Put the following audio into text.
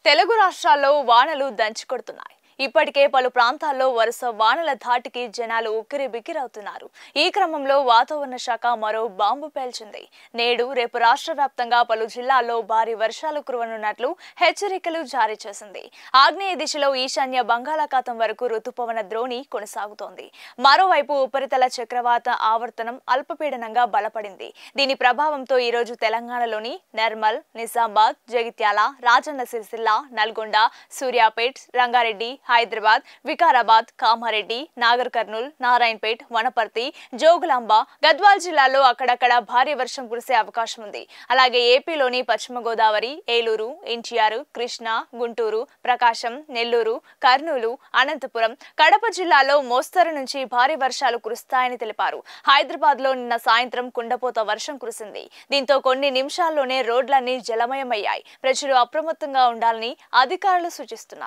తెలుగు రాష్ట్రాల్లో వానలు దంచుకొడుతున్నాయి. ఇప్పటికే పలు ప్రాంతాల్లో వరుస వానల ధాటికి జనాలు ఉక్కిరిబిక్కిరవుతున్నారు. ఈ క్రమంలో వాతావరణ శాఖ మరో బాంబు పేల్చింది. నేడు రేపు రాష్ట్ర వ్యాప్తంగా పలు జిల్లాల్లో భారీ వర్షాలు కురవనున్నట్లు హెచ్చరికలు జారీ చేసింది. ఆగ్నేయ దిశలో ఈశాన్య బంగాళాఖాతం వరకు రుతుపవన ద్రోణి కొనసాగుతోంది. మరోవైపు ఉపరితల చక్రవాత ఆవర్తనం అల్పపీడనంగా బలపడింది. దీని ప్రభావంతో ఈరోజు తెలంగాణలోని నిర్మల్, నిజామాబాద్, జగిత్యాల, రాజన్న సిరిసిల్ల, నల్గొండ, సూర్యాపేట్, రంగారెడ్డి, హైదరాబాద్, వికారాబాద్, కామారెడ్డి, నాగర్ కర్నూల్, నారాయణపేట్, వనపర్తి, జోగులాంబ, గద్వాల్ జిల్లాల్లో అక్కడక్కడ భారీ వర్షం కురిసే అవకాశం ఉంది. అలాగే ఏపీలోని పశ్చిమ గోదావరి, ఏలూరు, ఎన్టీఆర్, కృష్ణా, గుంటూరు, ప్రకాశం, నెల్లూరు, కర్నూలు, అనంతపురం, కడప జిల్లాలో మోస్తరు నుంచి భారీ వర్షాలు కురుస్తాయని తెలిపారు. హైదరాబాద్ లో నిన్న సాయంత్రం కుండపోత వర్షం కురిసింది. దీంతో కొన్ని నిమిషాల్లోనే రోడ్లన్నీ జలమయమయ్యాయి. ప్రజలు అప్రమత్తంగా ఉండాలని అధికారులు సూచిస్తున్నారు.